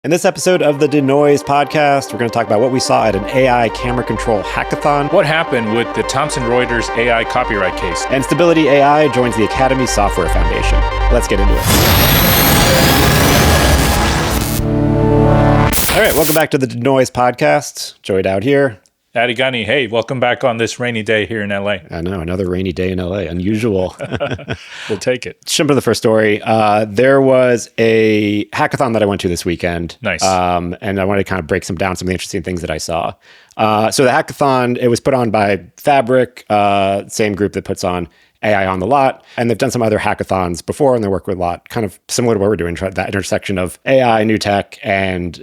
In this episode of the Denoised podcast, we're going to talk about what we saw at an AI camera control hackathon. What happened with the Thomson Reuters AI copyright case? And Stability AI joins the Academy Software Foundation. Let's get into it. All right, welcome back to the Denoised podcast. Joey Daoud here. Addy Ghani, hey, welcome back on this rainy day here in LA. I know, another rainy day in LA. Unusual. We'll take it. Jump to the first story. There was a hackathon that I went to this weekend. Nice. And I wanted to kind of break down some of the interesting things that I saw. So the hackathon, it was put on by Fabric, same group that puts on AI on the Lot. And they've done some other hackathons before, and they work with a lot, kind of similar to what we're doing, that intersection of AI, new tech, and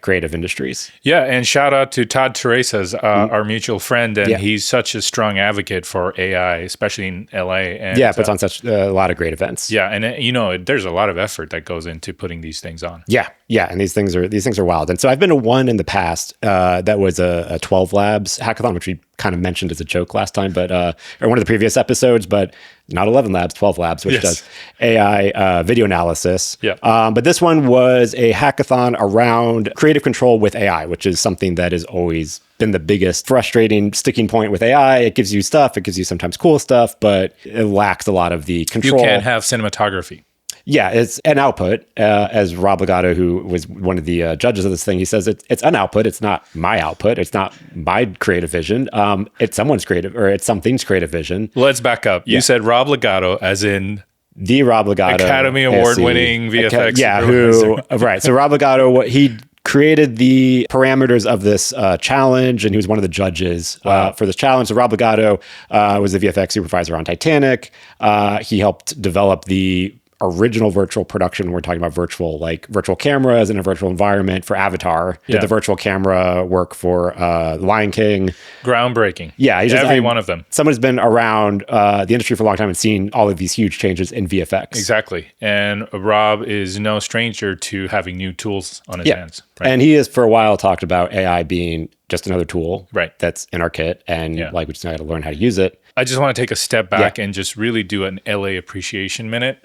creative industries. Yeah, and shout out to Todd Teresa's, our mutual friend, and he's such a strong advocate for AI, especially in LA. And, puts on such a lot of great events. Yeah, and there's a lot of effort that goes into putting these things on. Yeah, and these things are wild. And so I've been to one in the past that was a 12 Labs hackathon, which we kind of mentioned as a joke last time, but or one of the previous episodes, but not 11 Labs, 12 Labs, which does AI video analysis. Yeah. But this one was a hackathon around creative control with AI, which is something that has always been the biggest frustrating sticking point with AI. It gives you stuff, it gives you sometimes cool stuff, but it lacks a lot of the control. You can't have cinematography. Yeah, it's an output. As Rob Legato, who was one of the judges of this thing, he says it's an output. It's not my output. It's not my creative vision. It's someone's creative, or it's something's creative vision. Let's back up. You said Rob Legato, as in the Rob Legato, Academy Award-winning VFX. Right. So Rob Legato, he created the parameters of this challenge, and he was one of the judges for this challenge. So Rob Legato was the VFX supervisor on Titanic. He helped develop the original virtual production. We're talking about virtual cameras in a virtual environment for Avatar. Did the virtual camera work for Lion King. Groundbreaking. Yeah. Every one of them. Someone who's been around the industry for a long time and seen all of these huge changes in VFX. Exactly. And Rob is no stranger to having new tools on his hands. Right? And he has for a while talked about AI being just another tool that's in our kit, and we just got to learn how to use it. I just want to take a step back and just really do an LA appreciation minute.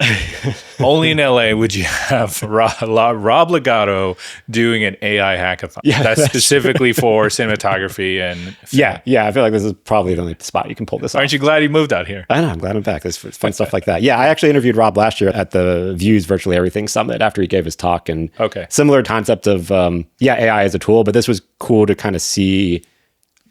Only in LA would you have Rob Legato doing an AI hackathon. That's specifically for cinematography and film. Yeah. I feel like this is probably the only spot you can pull this off. Aren't you glad he moved out here? I know. I'm glad I'm back. There's fun stuff like that. Yeah, I actually interviewed Rob last year at the Views Virtually Everything Summit after he gave his talk. And similar concept of, AI as a tool, but this was cool to kind of see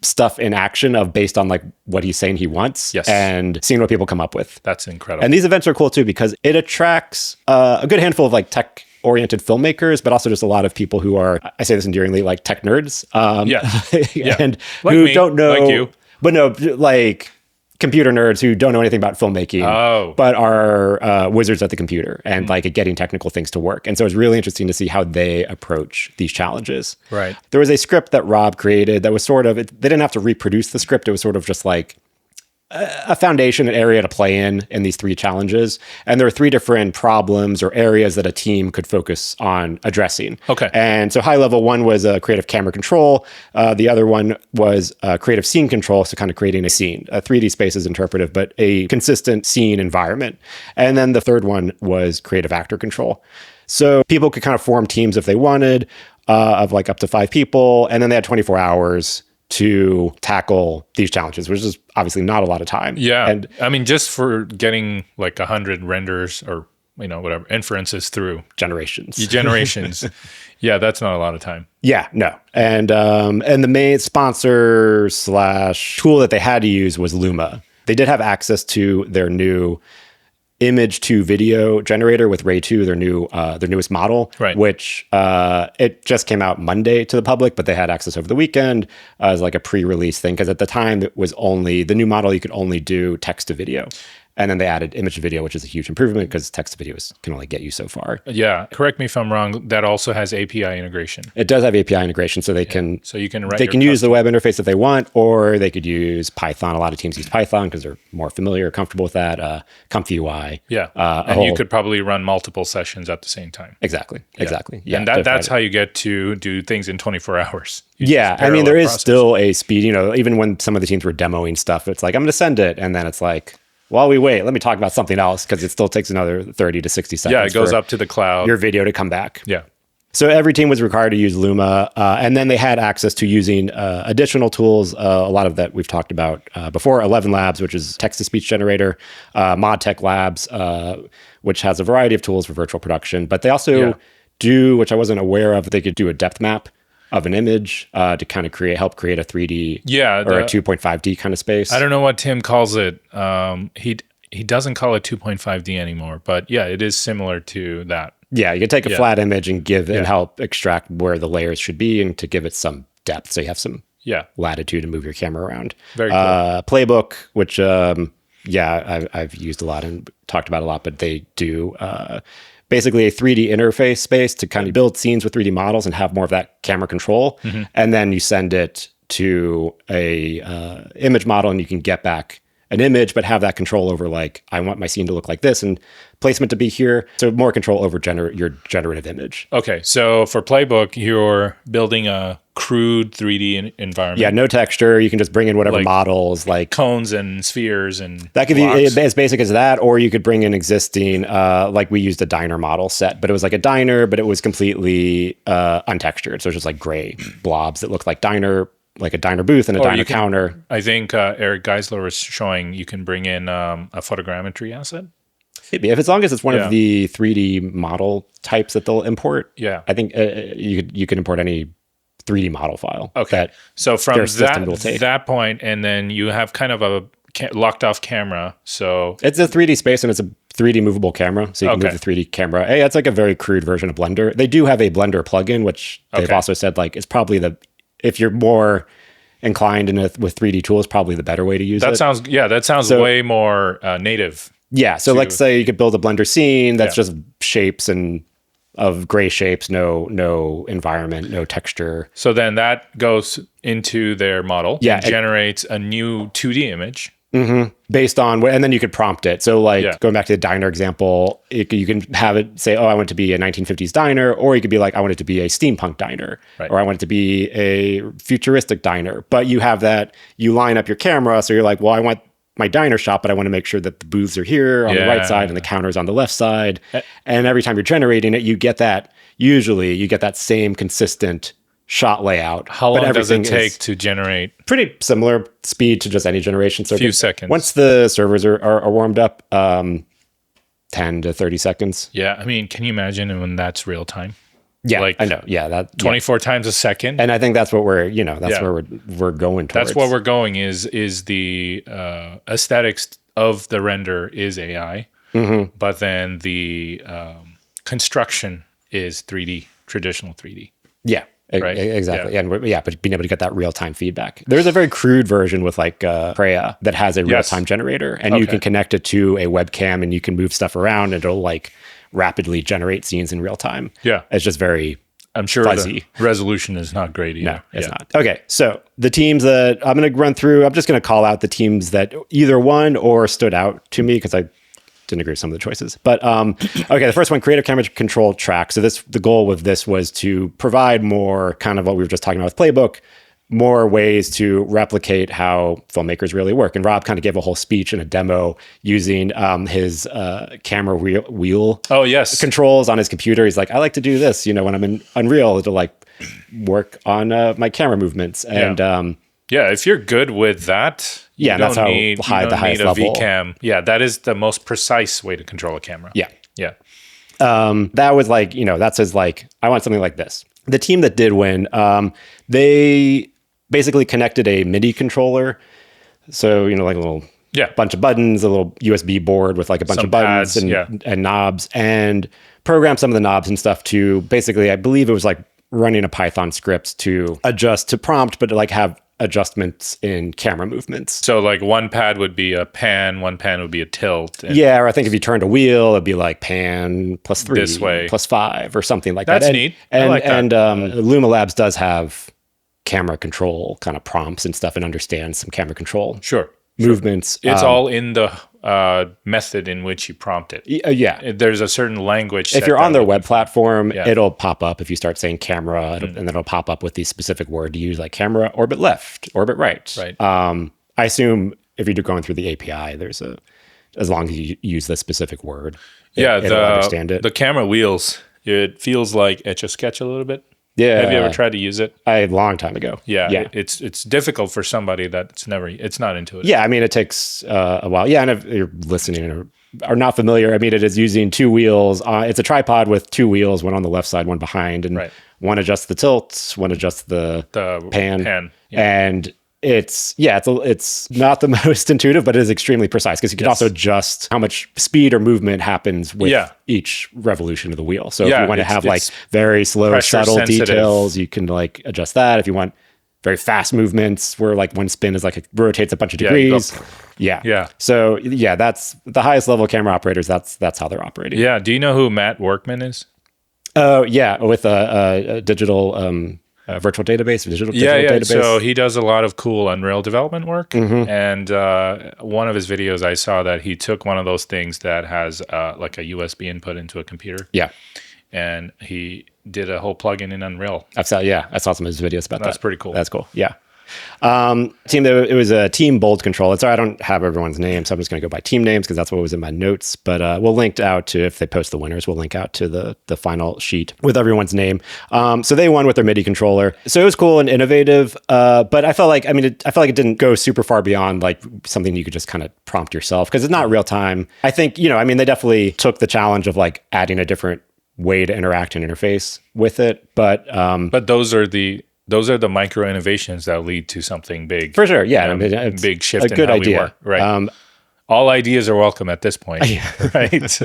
stuff in action based on like what he's saying he wants and seeing what people come up with. That's incredible. And these events are cool too, because it attracts a good handful of like tech oriented filmmakers, but also just a lot of people who are, I say this endearingly, like tech nerds. And like who me, don't know, like you. But no, like computer nerds who don't know anything about filmmaking, but are wizards at the computer and like at getting technical things to work. And so it's really interesting to see how they approach these challenges. Right. There was a script that Rob created that was sort of, they didn't have to reproduce the script. It was sort of just like a foundation, an area to play in these three challenges. And there are three different problems or areas that a team could focus on addressing. Okay. And so high level, one was creative camera control. The other one was creative scene control. So kind of creating a scene. 3D space is interpretive, but a consistent scene environment. And then the third one was creative actor control. So people could kind of form teams if they wanted of like up to 5 people. And then they had 24 hours to tackle these challenges, which is obviously not a lot of time. Yeah. And I mean, just for getting like 100 renders or, whatever, inferences through generations. Yeah, that's not a lot of time. Yeah, no. And the main sponsor / tool that they had to use was Luma. They did have access to their new image to video generator with Ray 2, their newest model, which it just came out Monday to the public, but they had access over the weekend as like a pre-release thing, because at the time it was only the new model, you could only do text to video. And then they added image to video, which is a huge improvement because text to videos can only get you so far. Yeah. Correct me if I'm wrong. That also has API integration. It does have API integration, so they can. So you can write. They can use the web interface if they want, or they could use Python. A lot of teams use Python because they're more familiar, comfortable with that. ComfyUI. Yeah. And you could probably run multiple sessions at the same time. Exactly. Yeah. And that's how you get to do things in 24 hours. Yeah. I mean, there is still a speed. Even when some of the teams were demoing stuff, it's like I'm going to send it, and then it's like, while we wait, let me talk about something else, because it still takes another 30 to 60 seconds. Yeah, it goes up to the cloud. Your video to come back. Yeah. So every team was required to use Luma, and then they had access to using additional tools. A lot of that we've talked about before. 11 Labs, which is text-to-speech generator, ModTech Labs, which has a variety of tools for virtual production. But they also do, which I wasn't aware of, they could do a depth map of an image to kind of help create a 3D or a 2.5D kind of space. I don't know what Tim calls it. He doesn't call it 2.5D anymore, but yeah, it is similar to that. Yeah, you can take a flat image and and help extract where the layers should be and to give it some depth, so you have some latitude to move your camera around. Very cool. Playbook, which I've used a lot and talked about a lot, but they do basically a 3D interface space to kind of build scenes with 3D models and have more of that camera control, and then you send it to a image model and you can get back an image, but have that control over, like, I want my scene to look like this and placement to be here. So more control over your generative image. Okay, so for Playbook, you're building a crude 3D environment. Yeah, no texture. You can just bring in whatever models, like cones and spheres and that could blocks. Be as basic as that, or you could bring in existing, like we used a diner model set, but it was like a diner, but it was completely untextured. So it's just like gray blobs that looked like a diner booth and a diner counter. I think Eric Geisler was showing you can bring in a photogrammetry asset. Maybe as long as it's one of the 3D model types that they'll import. Yeah, I think you can import any 3D model file. Okay, so from that point, and then you have kind of a locked off camera. So it's a 3D space and it's a 3D movable camera, so you can move the 3D camera. Hey, it's like a very crude version of Blender. They do have a Blender plugin, which they've also said like it's probably if you're more inclined with 3D tools, probably the better way to use it. That sounds way more native. Yeah, so let's say you could build a Blender scene that's just shapes and of gray shapes, no environment, no texture. So then that goes into their model and generates a new 2D image. Based on and then you could prompt it. So like going back to the diner example, you can have it say, oh, I want it to be a 1950s diner, or you could be like, I want it to be a steampunk diner, or I want it to be a futuristic diner. But you have that, you line up your camera, so you're like, well, I want my diner shot, but I want to make sure that the booths are here on the right side and the counters on the left side. And every time you're generating it, you get that same consistent shot layout. How long does it take to generate? Pretty similar speed to just any generation circuit. Few seconds. Once the servers are warmed up, 10 to 30 seconds. Yeah, I mean, can you imagine when that's real time? Yeah, like, I know. Yeah, that 24 times a second. And I think that's what we're where we're going towards. That's what we're going is the aesthetics of the render is AI, but then the construction is 3D, traditional 3D. Yeah. Right? Exactly. And but being able to get that real-time feedback. There's a very crude version with like Preya that has a real-time generator, and you can connect it to a webcam and you can move stuff around and it'll like rapidly generate scenes in real time. Yeah. It's just very I'm sure fuzzy. The resolution is not great either. No, it's not. Okay, so the teams that I'm going to run through, I'm just going to call out the teams that either won or stood out to me because I didn't agree with some of the choices. But okay, the first one, creative camera control track. So the goal with this was to provide more kind of what we were just talking about with Playbook, more ways to replicate how filmmakers really work. And Rob kind of gave a whole speech and a demo using his camera wheel controls on his computer. He's like, I like to do this, when I'm in Unreal to like work on my camera movements. And if you're good with that, that's how high the highest level. VCam. Yeah, that is the most precise way to control a camera. Yeah. Yeah. That was like, that says like, I want something like this. The team that did win, they basically connected a MIDI controller. So, like a little bunch of buttons, a little USB board with like a bunch of buttons and knobs, and programmed some of the knobs and stuff to basically, I believe it was like running a Python script to adjust to prompt, but to like have adjustments in camera movements. So like one pad would be a pan, one pan would be a tilt. Or I think if you turned a wheel, it'd be like pan +3, this way, +5 or something like That's that. Neat. And, I like that. And Luma Labs does have camera control kind of prompts and stuff and understands some camera control movements. It's all in the method in which you prompt it. There's a certain language. If you're on their web platform, it'll pop up if you start saying camera, and then it'll pop up with the specific word to use, like camera, orbit left, orbit right. Right. I assume if you're going through the API, as long as you use the specific word, it'll understand it. The camera wheels It feels like Etch-a-Sketch a little bit. Yeah. Have you ever tried to use it? A long time ago. Yeah. It's difficult for somebody that's it's not intuitive. Yeah. I mean, it takes a while. Yeah. And if you're listening or are not familiar, I mean, it is using two wheels. It's a tripod with two wheels, one on the left side, one behind, and one adjusts the tilt, one adjusts the pan. And it's not the most intuitive, but it is extremely precise because you can also adjust how much speed or movement happens with each revolution of the wheel. So if you want to have like very slow, subtle details, you can like adjust that. If you want very fast movements where like one spin is like it rotates a bunch of degrees. Yeah. So that's the highest level camera operators. That's how they're operating. Yeah. Do you know who Matt Workman is? Oh yeah. With a digital, virtual database, digital database. So he does a lot of cool Unreal development work. And one of his videos, I saw that he took one of those things that has like a USB input into a computer. Yeah. And he did a whole plugin in Unreal. I saw some of his videos about that. That's pretty cool. That's cool. Yeah. It was a team bold control. It's I don't have everyone's name, so I'm just going to go by team names because that's what was in my notes. But we'll link out to, if they post the winners, we'll link out to the final sheet with everyone's name. So they won with their MIDI controller. So it was cool and innovative. But I felt like it didn't go super far beyond like something you could just kind of prompt yourself because it's not real time. I think they definitely took the challenge of like adding a different way to interact and interface with it. But those are the micro innovations that lead to something big. For sure, yeah. It's big shift in how we work. Right. All ideas are welcome at this point, right?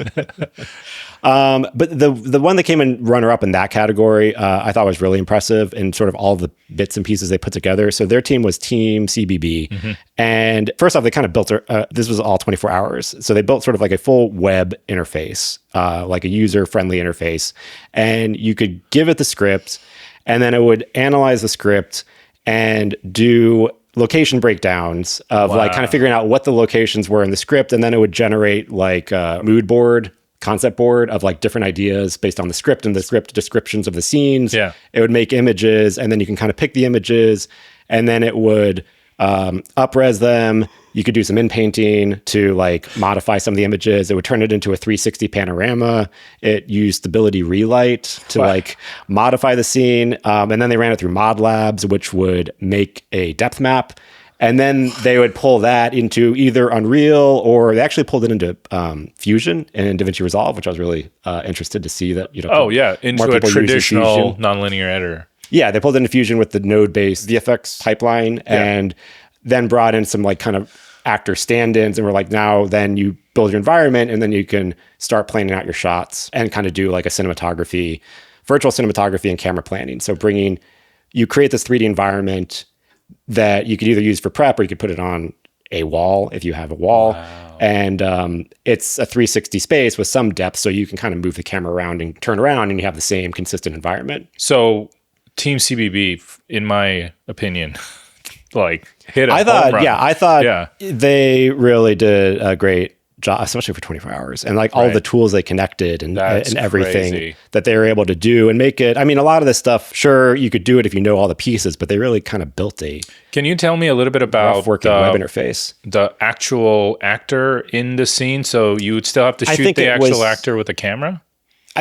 But the one that came in runner-up in that category, I thought was really impressive in sort of all the bits and pieces they put together. So their team was Team CBB. And first off, they kind of built, this was all 24 hours. So they built sort of like a full web interface, like a user-friendly interface. And you could give it the script, and then it would analyze the script and do location breakdowns of like kind of figuring out what the locations were in the script. And then it would generate like a mood board, concept board of like different ideas based on the script and the script descriptions of the scenes. Yeah. It would make images, and then you can kind of pick the images, and then it would up-res them. You could do some in-painting to like modify some of the images. It would turn it into a 360 panorama. It used stability relight to like modify the scene. And then they ran it through Mod Labs, which would make a depth map. And then they would pull that into either Unreal, or they actually pulled it into Fusion and DaVinci Resolve, which I was really interested to see that, into a traditional nonlinear editor. Yeah, they pulled it into Fusion with the node-based VFX pipeline, and then brought in some like kind of actor stand-ins, and we're like, now then you build your environment, and then you can start planning out your shots and kind of do like a virtual cinematography and camera planning. So you create this 3D environment that you could either use for prep, or you could put it on a wall if you have a wall. Wow. And it's a 360 space with some depth, so you can kind of move the camera around and turn around, and you have the same consistent environment. So Team CBB, in my opinion, like hit a I thought Yeah. they really did a great job, especially for 24 hours, and like all the tools they connected and everything that they were able to do and make it. I mean, a lot of this stuff, sure, you could do it if you know all the pieces, but they really kind of built a. Can you tell me a little bit about working web interface? The actual actor in the scene? So you would still have to shoot the actual actor with a camera?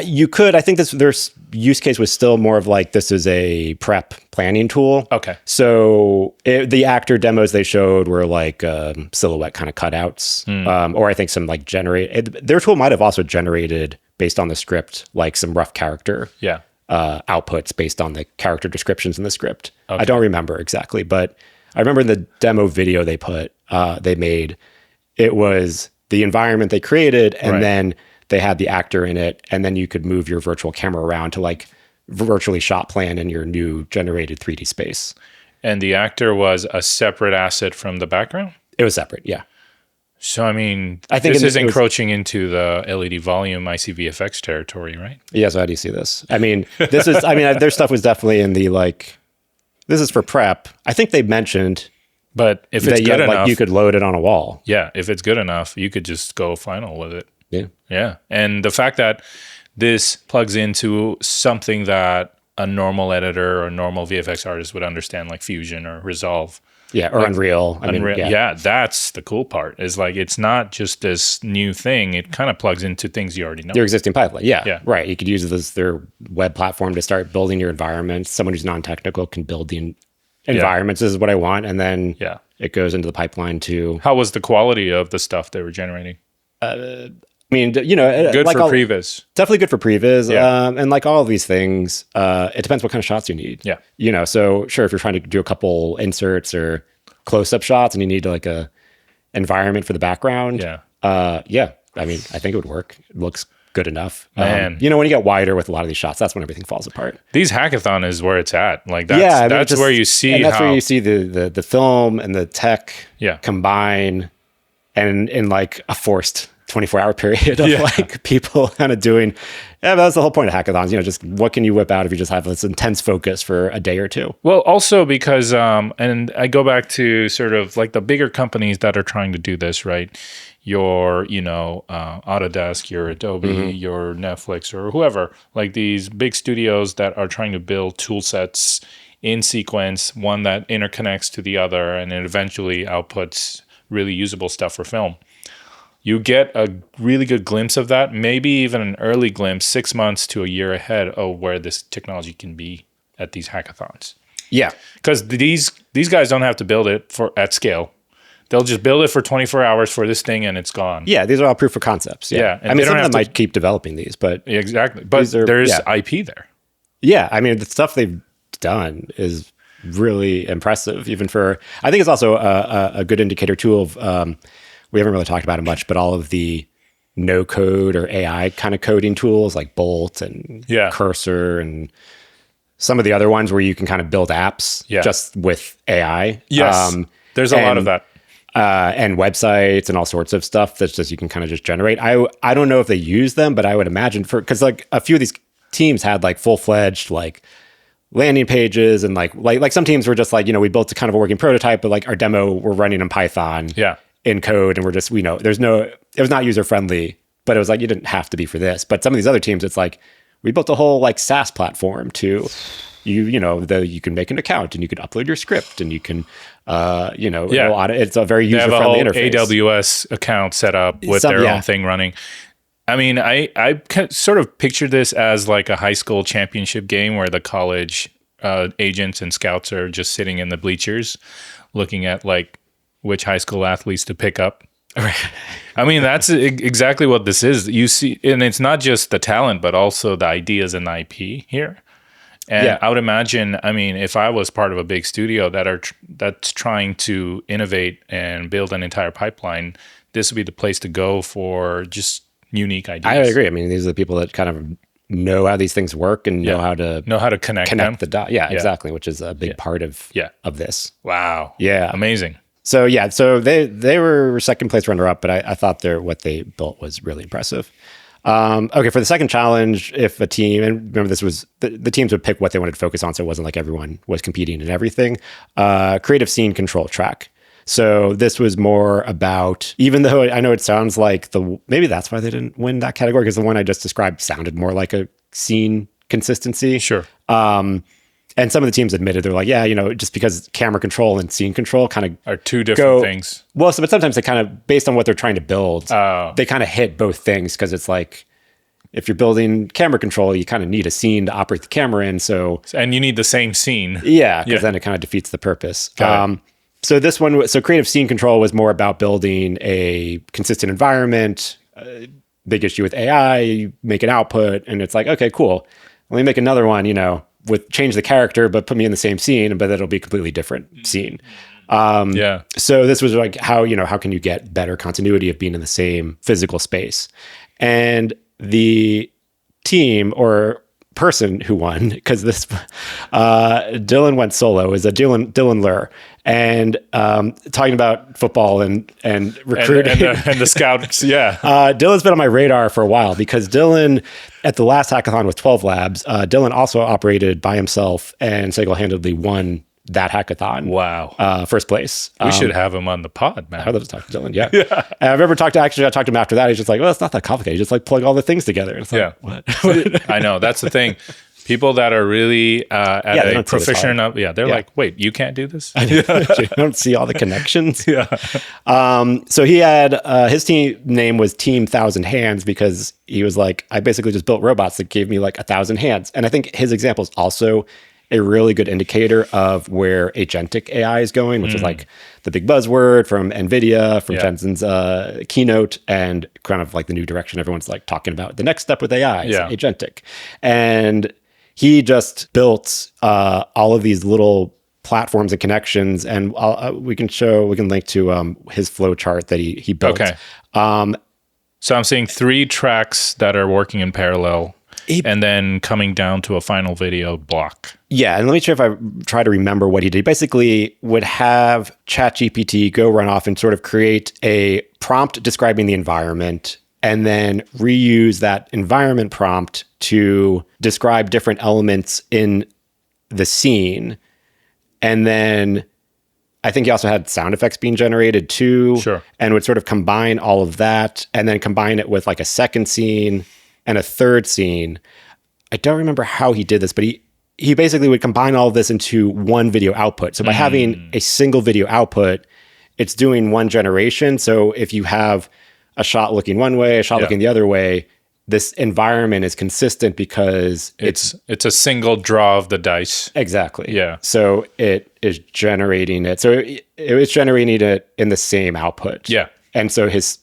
You could. I think their use case was still more of like, this is a prep planning tool. Okay. So the actor demos they showed were like silhouette kind of cutouts, or I think some like their tool might have also generated, based on the script, like some rough character outputs based on the character descriptions in the script. Okay. I don't remember exactly, but I remember in the demo video they made, it was the environment they created, and then they had the actor in it, and then you could move your virtual camera around to like virtually shot plan in your new generated 3D space. And the actor was a separate asset from the background? It was separate, yeah. So, I mean, I think this is encroaching into the LED volume ICVFX territory, right? Yeah, so how do you see this? I mean, their stuff was definitely in the like, this is for prep. I think they mentioned... But if it's good enough... like you could load it on a wall. Yeah, if it's good enough, you could just go final with it. Yeah. Yeah. And the fact that this plugs into something that a normal editor or a normal VFX artist would understand, like Fusion or Resolve. Yeah, or like, Unreal. Yeah, that's the cool part. Is like it's not just this new thing. It kind of plugs into things you already know. Your existing pipeline. Yeah, right. You could use it as their web platform to start building your environment. Someone who's non-technical can build the environments. This is what I want, and then it goes into the pipeline to. How was the quality of the stuff they were generating? I mean, good like for previs. Definitely good for previs. And like all of these things, it depends what kind of shots you need. Yeah. So sure, if you're trying to do a couple inserts or close-up shots and you need like a environment for the background. I mean, I think it would work. It looks good enough. Man. When you get wider with a lot of these shots, that's when everything falls apart. These hackathon is where it's at. Like that's where you see and that's where you see the film and the tech combine and in like a forced 24-hour period of like people kind of doing. Yeah, that's the whole point of hackathons. Just what can you whip out if you just have this intense focus for a day or two? Well, also because, and I go back to sort of like the bigger companies that are trying to do this, right? Your, Autodesk, your Adobe, your Netflix, or whoever, like these big studios that are trying to build tool sets in sequence, one that interconnects to the other, and it eventually outputs really usable stuff for film. You get a really good glimpse of that, maybe even an early glimpse 6 months to a year ahead of where this technology can be at these hackathons. Yeah. Because these guys don't have to build it at scale. They'll just build it for 24 hours for this thing and it's gone. Yeah, these are all proof of concepts. Yeah. And I mean, some of them might keep developing these, but... Exactly. But there's IP there. Yeah, I mean, the stuff they've done is really impressive, even for... I think it's also a good indicator, too, of... we haven't really talked about it much, but all of the no-code or AI kind of coding tools like Bolt and Cursor and some of the other ones where you can kind of build apps just with AI. Yes, there's a lot of that. And websites and all sorts of stuff that's just you can kind of just generate. I don't know if they use them, but I would imagine because like a few of these teams had like full-fledged like landing pages and like some teams were just like, we built a kind of a working prototype, but like our demo we're running in Python. In code, and we're just, it was not user friendly, but it was like, you didn't have to be for this. But some of these other teams, it's like, we built a whole like SaaS platform to, you can make an account and you can upload your script and you can, it's a very user friendly interface. AWS account set up with their own thing running. I mean, I sort of pictured this as like a high school championship game where the college agents and scouts are just sitting in the bleachers looking at like, which high school athletes to pick up. I mean, that's exactly what this is. You see, and it's not just the talent, but also the ideas and the IP here. And I would imagine, I mean, if I was part of a big studio that's trying to innovate and build an entire pipeline, this would be the place to go for just unique ideas. I agree. I mean, these are the people that kind of know how these things work and know how to connect them. The dots. Yeah, exactly, which is a big part of this. Wow. Yeah. Amazing. So they were second place runner up, but I thought what they built was really impressive. Okay, for the second challenge, if a team, and remember this was the teams would pick what they wanted to focus on, so it wasn't like everyone was competing in everything. Creative scene control track. So this was more about, even though I know it sounds like maybe that's why they didn't win that category, because the one I just described sounded more like a scene consistency. Sure. And some of the teams admitted, they're like, just because camera control and scene control kind of are two different things. Well, but sometimes they kind of, based on what they're trying to build, they kind of hit both things, because it's like, if you're building camera control, you kind of need a scene to operate the camera in. And you need the same scene. Yeah, because then it kind of defeats the purpose. So this one, creative scene control was more about building a consistent environment. Big issue with AI, you make an output, and it's like, okay, cool. Let me make another one, with change the character, but put me in the same scene, but it'll be a completely different scene. So this was like how can you get better continuity of being in the same physical space? And the team or person who won, because this Dylan went solo, is a Dylan Lur, and talking about football and recruiting and the scouts. Dylan's been on my radar for a while, because Dylan at the last hackathon with 12 labs, Dylan also operated by himself and single-handedly won that hackathon. Wow. First place. We should have him on the pod, man. I'd love to talk to Dylan. Yeah. And I've ever talked to him after that. He's just like, well, it's not that complicated. You just like plug all the things together. And it's like, what? I know. That's the thing. People that are really at a proficient enough, they're like, wait, you can't do this? You don't see all the connections. Yeah. So he had, his team name was Team 1,000 Hands because he was like, I basically just built robots that gave me like 1,000 hands. And I think his example is also a really good indicator of where agentic AI is going, which is like the big buzzword from NVIDIA, from Jensen's keynote, and kind of like the new direction everyone's like talking about. The next step with AI is agentic. And he just built all of these little platforms and connections, and we can link to his flow chart that he built. Okay. So I'm seeing 3 tracks that are working in parallel. And then coming down to a final video block. Yeah, and let me try if I try to remember what he did. He basically would have ChatGPT go run off and sort of create a prompt describing the environment, and then reuse that environment prompt to describe different elements in the scene. And then I think he also had sound effects being generated too. Sure. And would sort of combine all of that and then combine it with like a second scene and a third scene. I don't remember how he did this, but he basically would combine all of this into one video output. So by having a single video output, it's doing one generation. So if you have a shot looking one way, a shot looking the other way, this environment is consistent because it's a single draw of the dice. Exactly. Yeah. So it is generating it. So it was generating it in the same output. Yeah. And so his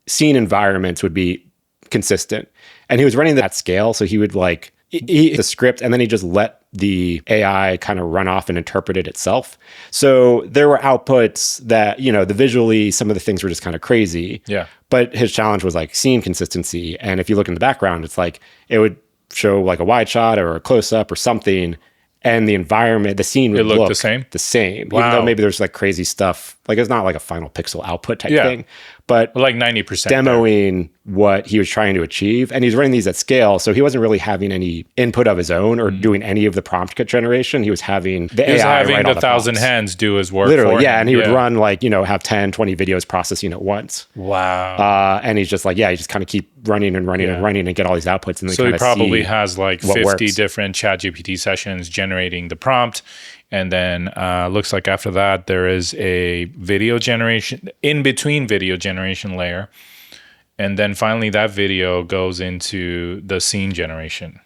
scene environments would be consistent. And he was running that at scale. So he would like the script, and then he just let the AI kind of run off and interpret it itself. So there were outputs that, the visually, some of the things were just kind of crazy. Yeah. But his challenge was like scene consistency. And if you look in the background, it's like it would show like a wide shot or a close up or something. And the environment, the scene would look the same? The same. Wow. Even though maybe there's like crazy stuff. Like it's not like a final pixel output type thing. But like 90% demoing what he was trying to achieve. And he's running these at scale. So he wasn't really having any input of his own or doing any of the prompt generation. He was having the AI having write the all the 1,000 prompts. hands do his work. Literally, for him. And he would run like, have 10, 20 videos processing at once. Wow. And he's just like, he just kind of keep running and running and running and get all these outputs. And then so he probably has like 50 works. different ChatGPT sessions generating the prompt. And then looks like after that, there is a video generation, in between video generation layer. And then finally that video goes into the scene generation.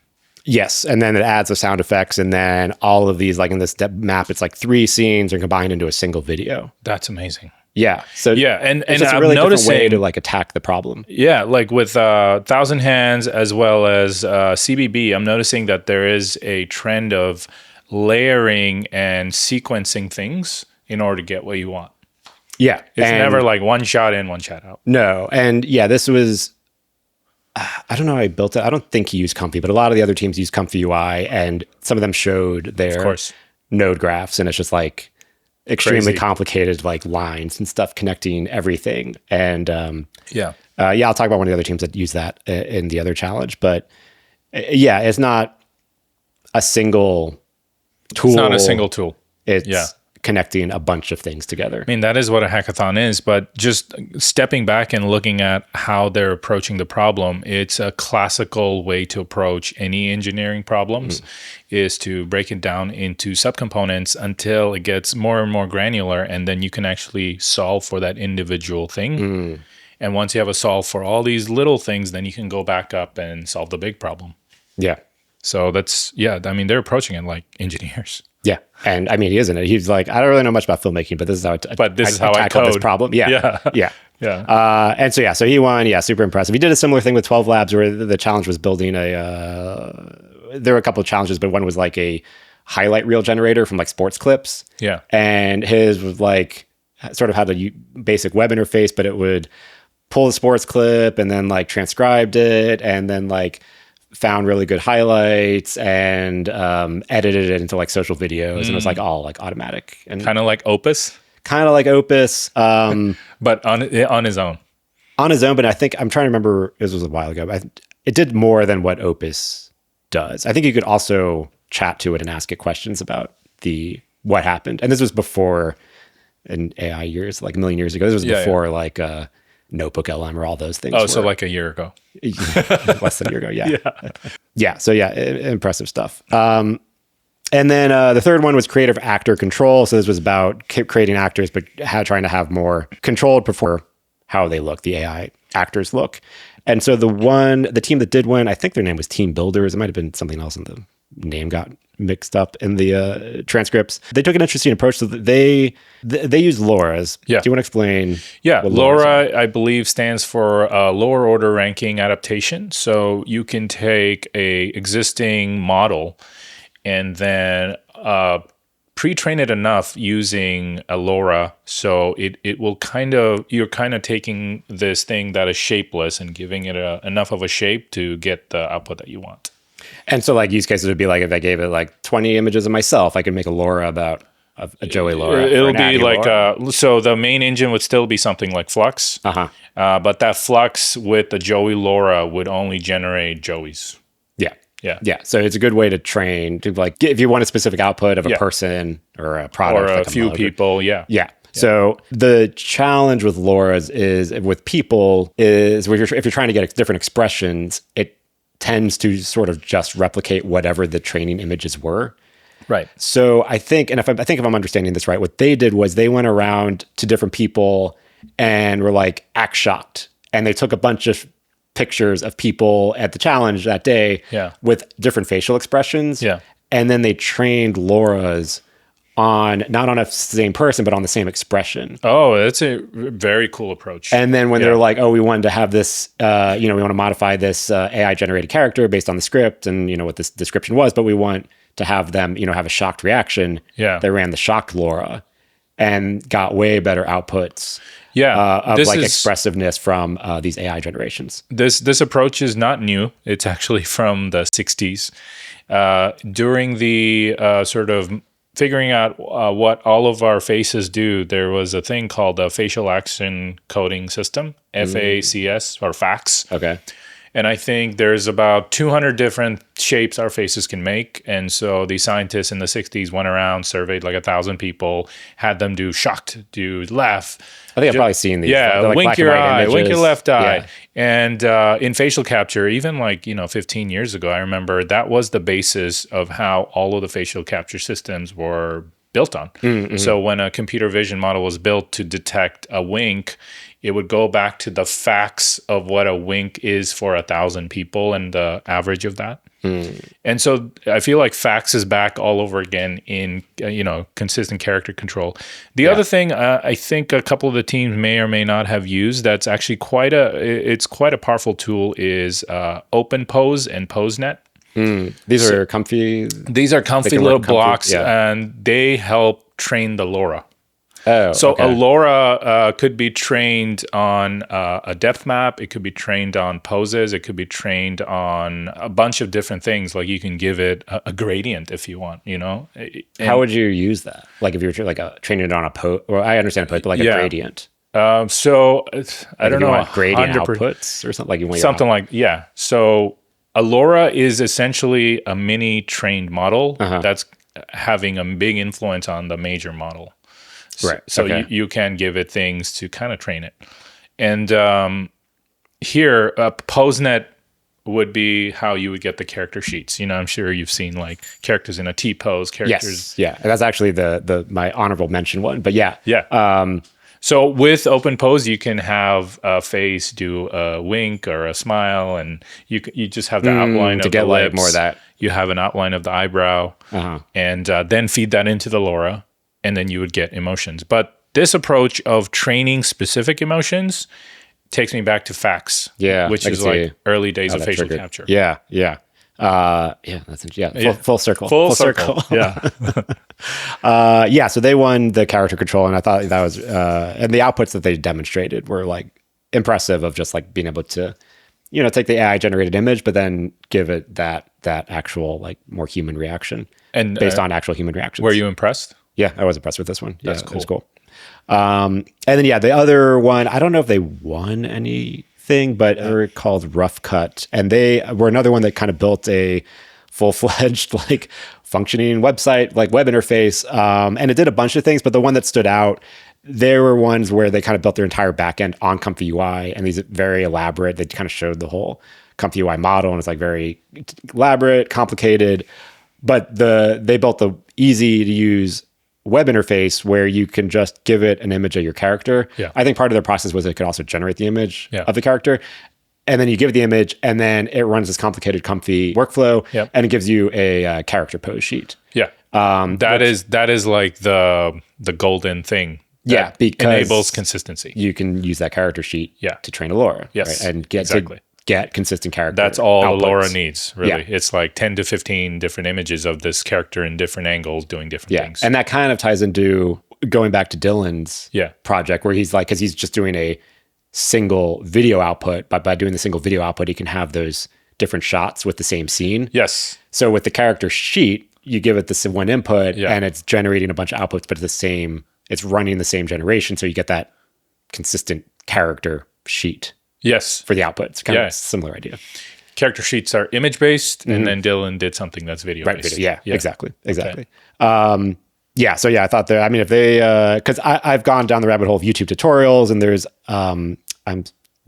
Yes. And then it adds the sound effects. And then all of these, like in this map, it's like 3 scenes are combined into a single video. That's amazing. Yeah. So and it's just I'm a really different noticing, way to like attack the problem. Yeah, like with 1,000 Hands as well as CBB, I'm noticing that there is a trend of layering and sequencing things in order to get what you want. Yeah. It's never like one shot in, one shot out. No. And this was, I don't know how I built it. I don't think he used Comfy, but a lot of the other teams use Comfy UI, and some of them showed their node graphs, and it's just like extremely complicated, like lines and stuff connecting everything. And I'll talk about one of the other teams that use that in the other challenge. But it's not a single tool. It's not a single tool. It's connecting a bunch of things together. I mean, that is what a hackathon is, but just stepping back and looking at how they're approaching the problem, it's a classical way to approach any engineering problems is to break it down into subcomponents until it gets more and more granular, and then you can actually solve for that individual thing. And once you have a solve for all these little things, then you can go back up and solve the big problem. Yeah. So that's, I mean, they're approaching it like engineers. Yeah. And I mean, he isn't it? He's like, I don't really know much about filmmaking, but this is how I tackle this problem. Yeah. And so he won. Super impressive. He did a similar thing with 12 Labs where the challenge was building there were a couple of challenges, but one was like a highlight reel generator from like sports clips. Yeah. And his was like, sort of had a basic web interface, but it would pull the sports clip and then like transcribed it and then like found really good highlights and edited it into like social videos, and it was like all like automatic and kind of like Opus, but on his own. But I think I'm trying to remember. This was a while ago. It did more than what Opus does. I think you could also chat to it and ask it questions about what happened. And this was before in AI years, like a million years ago. This was before like Notebook LM or all those things. Oh, so like a year ago. Less than a year ago, yeah. So impressive stuff. And then the third one was creative actor control. So this was about creating actors, but trying to have more controlled before how they look, the AI actors look. And so the team that did win, I think their name was Team Builders. It might have been something else, and the name got mixed up in the transcripts. They took an interesting approach. So they use LoRas. Yeah. Do you want to explain? Yeah, LoRa, I believe, stands for lower order ranking adaptation. So you can take a existing model and then pre-train it enough using a LoRa, so it will you're kind of taking this thing that is shapeless and giving it enough of a shape to get the output that you want. And so like use cases would be like if I gave it like 20 images of myself, I could make a LoRa about a Joey LoRa. It'll be like so the main engine would still be something like Flux, but that Flux with the Joey LoRa would only generate Joeys. Yeah. So it's a good way to train to like if you want a specific output of a person or a product or a few people. Yeah. So the challenge with LoRas is with people is if you're trying to get different expressions, it tends to sort of just replicate whatever the training images were. Right. So I think if I'm understanding this right, what they did was they went around to different people and were like, act shocked. And they took a bunch of pictures of people at the challenge that day with different facial expressions. Yeah. And then they trained LoRas not on a same person, but on the same expression. Oh, that's a very cool approach. And then when they're like, oh, we wanted to have this, we want to modify this AI generated character based on the script and, what this description was, but we want to have them, have a shocked reaction. Yeah. They ran the shocked LoRa and got way better outputs. Of expressiveness from these AI generations. This approach is not new. It's actually from the 60s. During the sort of figuring out what all of our faces do, there was a thing called the facial action coding system, FACS or FACS. Okay. And I think there's about 200 different shapes our faces can make. And so the scientists in the 60s went around, surveyed like 1,000 people, had them do shocked, do laugh. I think I've probably seen these. Yeah, like wink your eye, wink your left eye. Yeah. And in facial capture, even 15 years ago, I remember that was the basis of how all of the facial capture systems were built on. Mm-hmm. So when a computer vision model was built to detect a wink, it would go back to the facts of what a wink is for 1,000 people and the average of that. And so I feel like FACS is back all over again in, consistent character control. The other thing I think a couple of the teams may or may not have used that's actually quite a powerful tool is OpenPose and PoseNet. These are comfy. These are comfy little blocks, and they help train the LoRa. Oh, so a LoRa could be trained on a depth map. It could be trained on poses. It could be trained on a bunch of different things. Like you can give it a gradient if you want. How would you use that? Like if you were training it on a pose, or I understand a pose, but like a gradient. So I don't know. Want gradient outputs or something like you want something So a LoRa is essentially a mini trained model that's having a big influence on the major model. Right. So you can give it things to kind of train it. And here, PoseNet would be how you would get the character sheets. I'm sure you've seen like characters in a T-pose, characters. Yes. Yeah. And that's actually my honorable mention one. But yeah. So with OpenPose, you can have a face do a wink or a smile, and you just have the outline of the lips. Like more of that. You have an outline of the eyebrow, and then feed that into the LoRa. And then you would get emotions. But this approach of training specific emotions takes me back to FACS, which is like early days of facial capture. Yeah. Full circle. Full circle. Yeah. So they won the character control, and I thought that was and the outputs that they demonstrated were like impressive of just like being able to, take the AI generated image, but then give it that actual like more human reaction and based on actual human reactions. Were you impressed? Yeah, I was impressed with this one. That's cool. It was cool. And then, the other one, I don't know if they won anything, but they're called Rough Cut. And they were another one that kind of built a full-fledged, like, functioning website, like web interface. And it did a bunch of things, but the one that stood out, there were ones where they kind of built their entire backend on Comfy UI, and these very elaborate. They kind of showed the whole Comfy UI model, and it's like very elaborate, complicated. But they built the easy to use web interface where you can just give it an image of your character. Yeah. I think part of their process was it could also generate the image Yeah. of the character. And then you give it the image, and then it runs this complicated Comfy workflow, Yep. and it gives you a character pose sheet. Yeah. That is like the golden thing. Yeah, because enables consistency. You can use that character sheet to train a LoRa. Yes, right? And get consistent character. That's all outputs. a LoRa needs, really. Yeah. It's like 10 to 15 different images of this character in different angles doing different things. And that kind of ties into going back to Dylan's project, where he's like, because he's just doing a single video output, but by doing the single video output, he can have those different shots with the same scene. Yes. So with the character sheet, you give it this one input, and it's generating a bunch of outputs, but it's running the same generation, so you get that consistent character sheet. Yes. For the output. It's kind of a similar idea. Character sheets are image-based, and then Dylan did something that's video-based. Right, video. Yeah, exactly. Okay. I thought that, I mean, if they, because I've gone down the rabbit hole of YouTube tutorials, and there's, I'm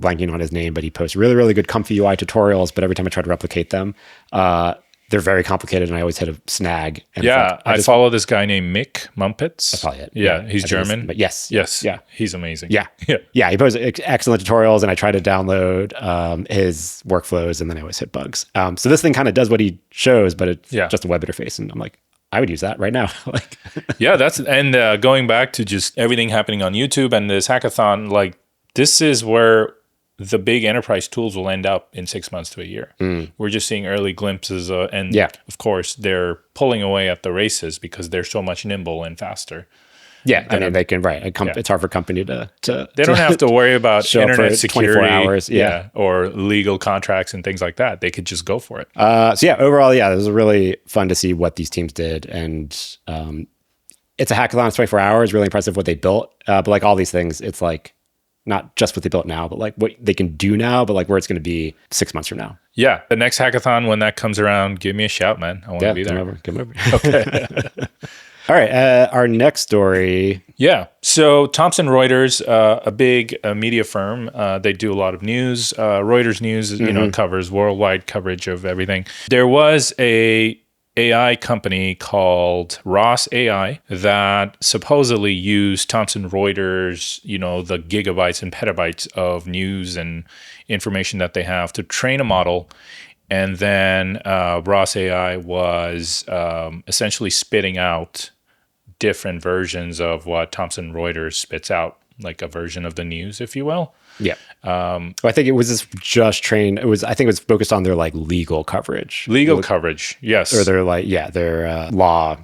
blanking on his name, but he posts really, really good Comfy UI tutorials, but every time I try to replicate them, they're very complicated, and I always hit a snag. And I follow this guy named Mickmumpitz. That's probably it. Yeah, he's German. But yes. Yeah, he's amazing. Yeah. He posts excellent tutorials, and I try to download his workflows, and then I always hit bugs. So this thing kind of does what he shows, but it's just a web interface, and I'm like, I would use that right now. Going back to just everything happening on YouTube and this hackathon, like this is where the big enterprise tools will end up in 6 months to a year. We're just seeing early glimpses, and of course they're pulling away at the races because they're so much nimble and faster. Yeah, I mean, they can, it's hard for a company to they don't have to worry about internet security 24 hours, or legal contracts and things like that. They could just go for it. Overall, it was really fun to see what these teams did. And it's a hackathon, it's 24 hours, really impressive what they built. But like all these things, it's like not just what they built now, but like what they can do now, but like where it's going to be 6 months from now. Yeah, the next hackathon, when that comes around, give me a shout, man. I want to be there. Come over. Okay. All right, our next story. Yeah, so Thomson Reuters, a big media firm, they do a lot of news. Reuters News, covers worldwide coverage of everything. There was a AI company called ROS AI that supposedly used Thomson Reuters, the gigabytes and petabytes of news and information that they have to train a model. And then ROS AI was essentially spitting out different versions of what Thomson Reuters spits out, like a version of the news, if you will. Yeah. I think it was just trained. I think it was focused on their like legal coverage. Coverage, yes. Or their law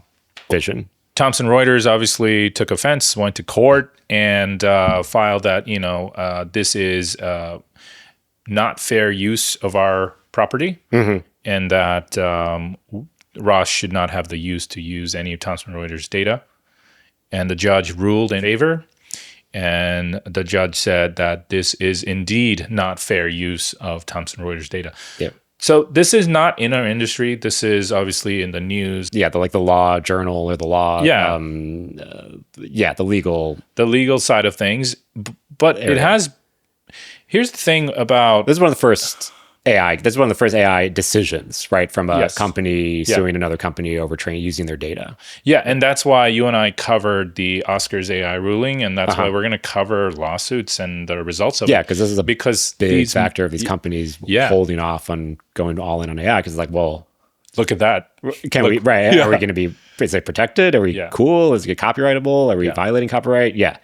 vision. Thomson Reuters obviously took offense, went to court, and filed that, this is not fair use of our property, and that Ross should not have the use to use any of Thomson Reuters data. And the judge ruled in favor. And the judge said that this is indeed not fair use of Thomson Reuters data. Yeah. So this is not in our industry. This is obviously in the news. Yeah, the law journal or the law. Yeah. The legal. The legal side of things. But it has. Here's the thing about. This is one of the first AI. This is one of the first AI decisions, right, from a company suing another company over using their data. Yeah, and that's why you and I covered the Oscars AI ruling, and that's why we're going to cover lawsuits and the results of it. Yeah, because this is a big factor of these companies holding off on going all in on AI, because it's like, well, look at that. Are we going to be, is it protected? Are we cool? Is it copyrightable? Are we violating copyright? Yeah.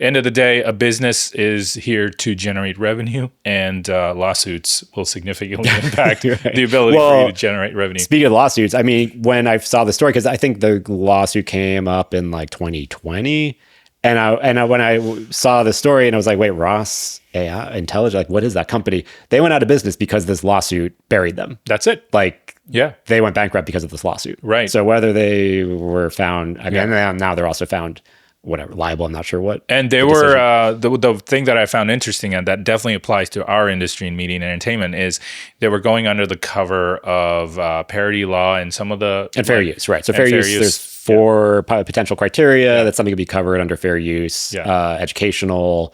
End of the day, a business is here to generate revenue, and lawsuits will significantly impact the ability for you to generate revenue. Speaking of lawsuits, I mean, when I saw the story, because I think the lawsuit came up in like 2020, and when I saw the story, and I was like, wait, Ross AI Intelligent, like, what is that company? They went out of business because this lawsuit buried them. That's it. They went bankrupt because of this lawsuit. Right. So whether they were found, I mean, now they're also found whatever, liable. I'm not sure what. And they were the thing that I found interesting, and that definitely applies to our industry in media and entertainment, is they were going under the cover of parody law and some of the and fair use, right? So fair use, there's 4 potential criteria that something could be covered under fair use, educational,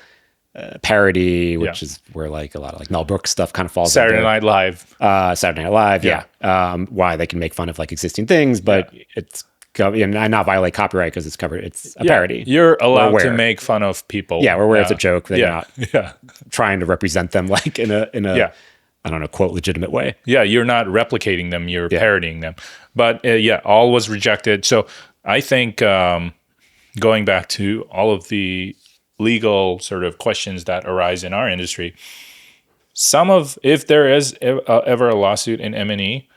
parody, which is where like a lot of like Mel Brooks stuff kind of falls. Saturday Night Live, why they can make fun of like existing things, but it's and not violate copyright because it's covered. It's a parody. You're allowed to make fun of people. Yeah, we're aware it's a joke. They're not trying to represent them like in a I don't know, quote, legitimate way. Yeah, you're not replicating them. You're parodying them. But all was rejected. So I think going back to all of the legal sort of questions that arise in our industry, if there is ever a lawsuit in M&E,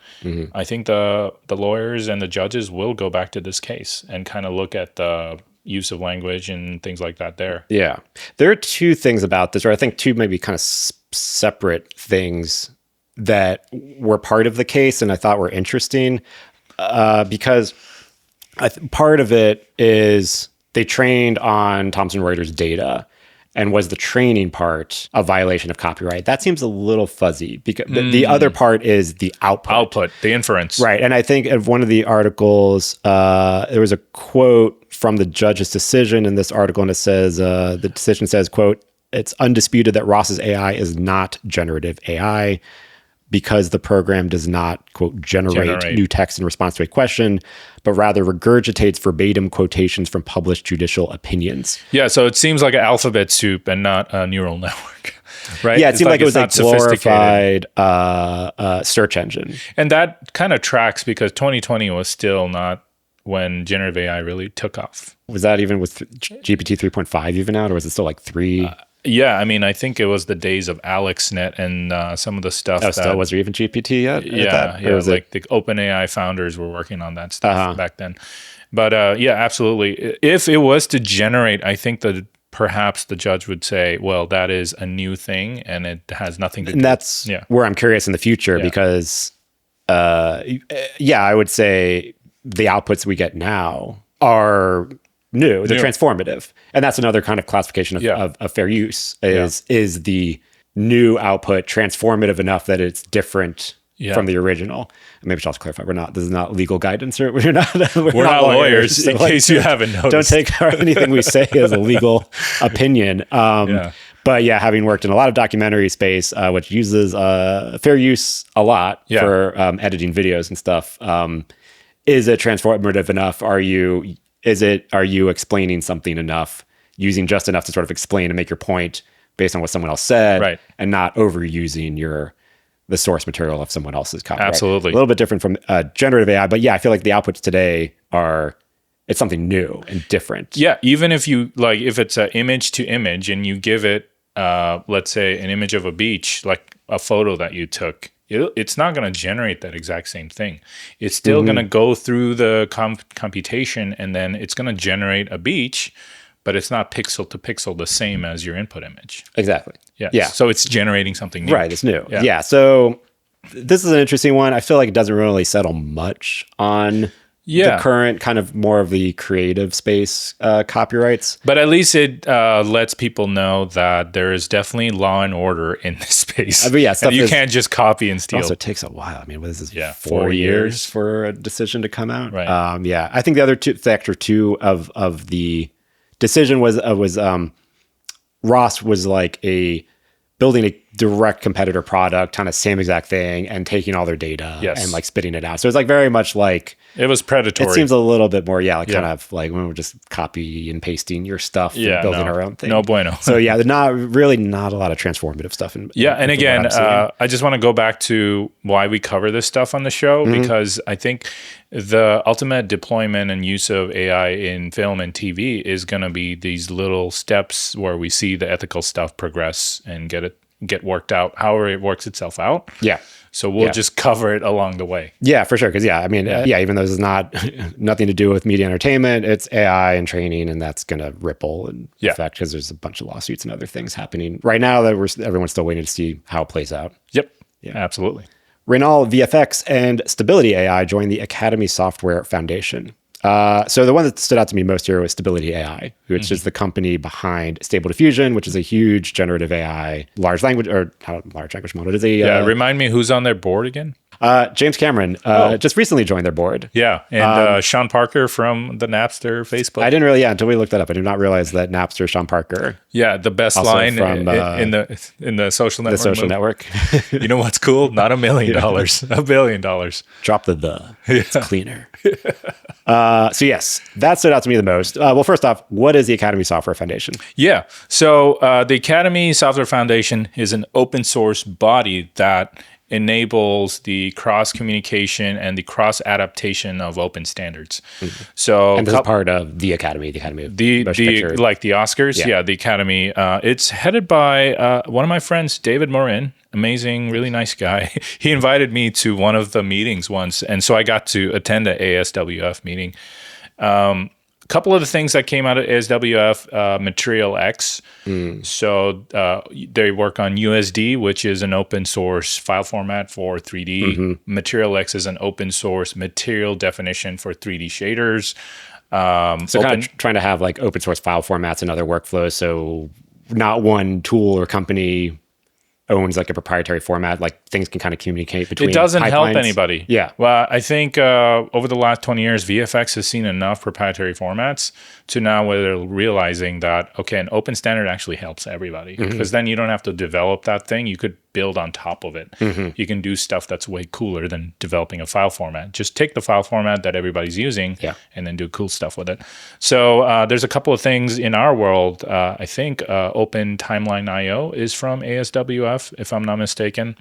I think the lawyers and the judges will go back to this case and kind of look at the use of language and things like that there. Yeah. There are 2 things about this, or I think 2 maybe kind of separate things that were part of the case and I thought were interesting because part of it is they trained on Thomson Reuters data. And was the training part a violation of copyright? That seems a little fuzzy because the other part is the output. The inference. Right. And I think of one of the articles, there was a quote from the judge's decision in this article, and it says, the decision says, quote, "It's undisputed that Ross's AI is not generative AI because the program does not, quote, generate new text in response to a question, but rather regurgitates verbatim quotations from published judicial opinions." Yeah, so it seems like an alphabet soup and not a neural network, right? Yeah, it seemed like it was a glorified search engine. And that kind of tracks because 2020 was still not when generative AI really took off. Was that even with GPT 3.5 even out, or was it still like 3? Yeah, I mean, I think it was the days of AlexNet and some of the stuff. Was there even GPT yet? Like the OpenAI founders were working on that stuff back then. But absolutely. If it was to generate, I think that perhaps the judge would say, well, that is a new thing and it has nothing to do. And that's where I'm curious in the future because, I would say the outputs we get now are new. They're transformative. And that's another kind of classification of fair use is the new output transformative enough that it's different from the original. Maybe I'll just clarify. This is not legal guidance, or we're not lawyers so in case you haven't noticed. Don't take anything we say as a legal opinion. But having worked in a lot of documentary space, which uses fair use a lot for editing videos and stuff, is it transformative enough? Are you explaining something enough, using just enough to sort of explain and make your point based on what someone else said, and not overusing the source material of someone else's copyright? Absolutely. A little bit different from generative AI, but I feel like the outputs today it's something new and different. Yeah, even if if it's an image to image and you give it, let's say an image of a beach, like a photo that you took, it's not going to generate that exact same thing. It's still going to go through the computation, and then it's going to generate a beach, but it's not pixel to pixel the same as your input image. Exactly. Yeah. So it's generating something new. Right. It's new. Yeah. So this is an interesting one. I feel like it doesn't really settle much on the current kind of more of the creative space copyrights. But at least it lets people know that there is definitely law and order in this space. And you can't just copy and steal. It also takes a while. I mean, what is this? 4 years for a decision to come out? Right. I think the other factor too of the decision was Ross was like building a direct competitor product, kind of same exact thing, and taking all their data and like spitting it out. So it's like very much like it was predatory. It seems a little bit more, kind of like when we're just copy and pasting your stuff and building our own thing. No bueno. So there's not a lot of transformative stuff. And again, I just want to go back to why we cover this stuff on the show, because I think the ultimate deployment and use of AI in film and TV is going to be these little steps where we see the ethical stuff progress and get worked out, however it works itself out. Yeah. So we'll just cover it along the way. Yeah, for sure. Because even though this is not nothing to do with media entertainment, it's AI and training, and that's going to ripple and affect, because there's a bunch of lawsuits and other things happening right now that everyone's still waiting to see how it plays out. Yep. Yeah, absolutely. Reynal VFX and Stability AI joined the Academy Software Foundation. So the one that stood out to me most here was Stability AI, which is the company behind Stable Diffusion, which is a huge generative AI large language or not large language model. It is a remind me who's on their board again? James Cameron just recently joined their board. Yeah, and Sean Parker from the Napster Facebook. I didn't really, until we looked that up, I did not realize that Napster, Sean Parker. Yeah, the best line from, in the social network. The social network. You know what's cool? Not $1 million, $1 billion. Drop the. It's cleaner. So yes, that stood out to me the most. Well, first off, what is the Academy Software Foundation? Yeah, so the Academy Software Foundation is an open source body that enables the cross communication and the cross adaptation of open standards. So, and this is part of the Academy, the like the Oscars. Yeah, the Academy. It's headed by one of my friends, David Morin. Amazing, really nice guy. He invited me to one of the meetings once, and so I got to attend an ASWF meeting. Couple of the things that came out of ASWF, Material X. So they work on USD, which is an open source file format for 3D. Material X is an open source material definition for 3D shaders. So kind of trying to have like open source file formats and other workflows. So not one tool or company owns like a proprietary format, like things can kind of communicate between. It doesn't pipelines. help anybody. Yeah. Well, I think over the last 20 years, VFX has seen enough proprietary formats to now where they're realizing that, okay, an open standard actually helps everybody because then you don't have to develop that thing. You could build on top of it. You can do stuff that's way cooler than developing a file format. Just take the file format that everybody's using and then do cool stuff with it. So there's a couple of things in our world. I think Open Timeline IO is from ASWF, if I'm not mistaken.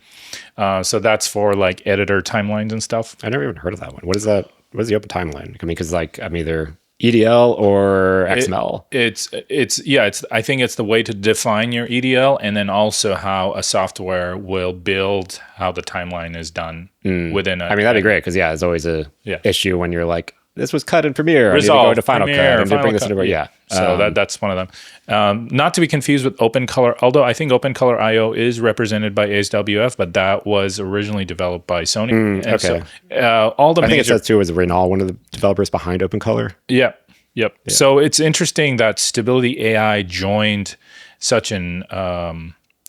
So that's for like editor timelines and stuff. I never even heard of that one. What is that? What is the Open Timeline? I mean, because like I'm either EDL or XML. I think it's the way to define your EDL and then also how a software will build how the timeline is done within I mean, that'd be great because it's always a issue when you're like, this was cut in Premiere. Resolve, I need to go to Final Premiere, Cut and Final bring this Cut. into So that's one of them. Not to be confused with OpenColor, although I think OpenColor IO is represented by ASWF, but that was originally developed by Sony. Okay. So, I think it says too was Renault, one of the developers behind OpenColor. Yep. So it's interesting that Stability AI joined such an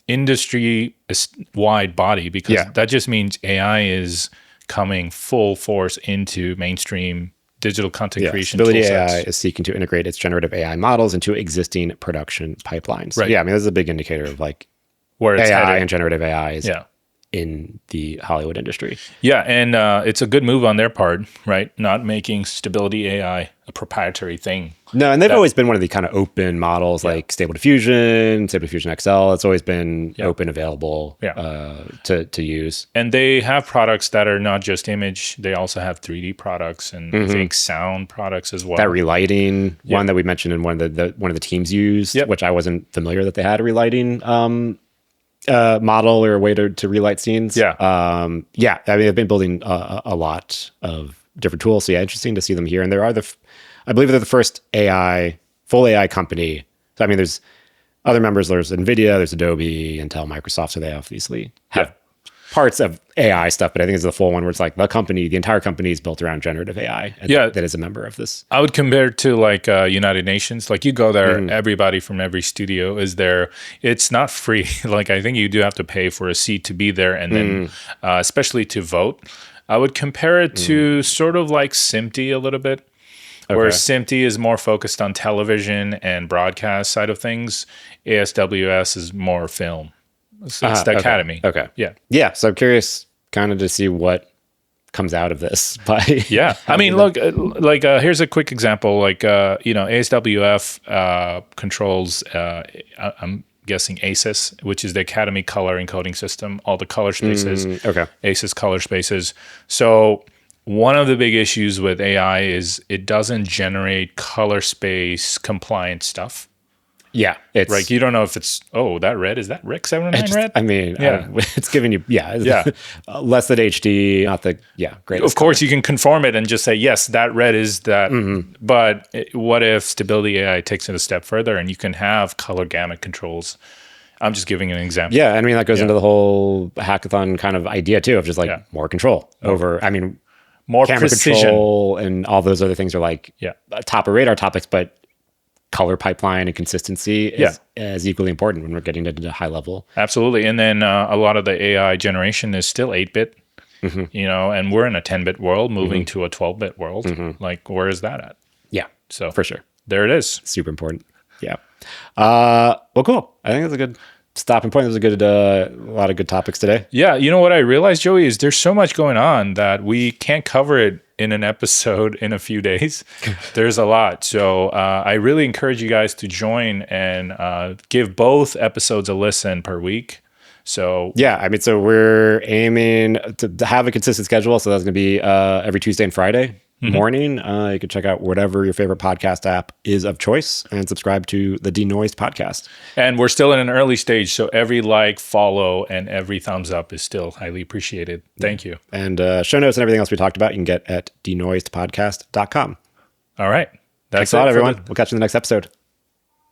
industry-wide body because that just means AI is coming full force into mainstream digital content creation. Stability AI is seeking to integrate its generative AI models into existing production pipelines. Right. Yeah, I mean, this is a big indicator of like where it's AI headed. And generative AI is in the Hollywood industry. Yeah, and it's a good move on their part, right? Not making Stability AI a proprietary thing. No, and they've always been one of the kind of open models like Stable Diffusion XL. It's always been open, available to use. And they have products that are not just image. They also have 3D products and I think sound products as well. That relighting one that we mentioned in one of the teams used, which I wasn't familiar that they had a relighting model or a way to relight scenes. I mean, they've been building a lot of different tools. So interesting to see them here. And I believe they're the first full AI company. So I mean, there's other members. There's NVIDIA, there's Adobe, Intel, Microsoft. So they obviously have parts of AI stuff, but I think it's the full one where it's like the entire company is built around generative AI. And that is a member of this. I would compare it to like United Nations. Like you go there, everybody from every studio is there. It's not free. Like I think you do have to pay for a seat to be there, and then especially to vote. I would compare it to sort of like SMPTE a little bit. Where SMPTE is more focused on television and broadcast side of things, ASWS is more film. It's the Academy. Okay. Yeah. So I'm curious kind of to see what comes out of this. I mean, look, here's a quick example. Like, ASWF controls, I'm guessing ACES, which is the Academy Color Encoding System, all the color spaces. ACES color spaces. So one of the big issues with AI is it doesn't generate color space compliant stuff. Yeah. It's like, you don't know if it's, that red, is that Rick 709 red? I mean, it's giving you, less than HD, not the, great. Of course, you can conform it and just say, yes, that red is that. But what if Stability AI takes it a step further and you can have color gamut controls? I'm just giving an example. Yeah. I mean, that goes into the whole hackathon kind of idea too, of just like more control over, I mean, more camera precision control and all those other things are like top of radar topics, but color pipeline and consistency is equally important when we're getting into high level. Absolutely. And then a lot of the AI generation is still 8-bit, you know, and we're in a 10-bit world moving to a 12-bit world. Like, where is that at? Yeah, so for sure. There it is. Super important. Yeah. Well, cool. I think that's a good stopping point. There's a good, a lot of good topics today. Yeah. You know what I realized, Joey, is there's so much going on that we can't cover it in an episode in a few days. There's a lot. So I really encourage you guys to join and give both episodes a listen per week. So yeah, I mean, so we're aiming to have a consistent schedule. So that's going to be every Tuesday and Friday morning. You can check out whatever your favorite podcast app is of choice and subscribe to the Denoised podcast. And we're still in an early stage, so every like, follow, and every thumbs up is still highly appreciated. Thank you. And show notes and everything else we talked about, you can get at denoisedpodcast.com. All right. Thanks a lot, everyone. We'll catch you in the next episode.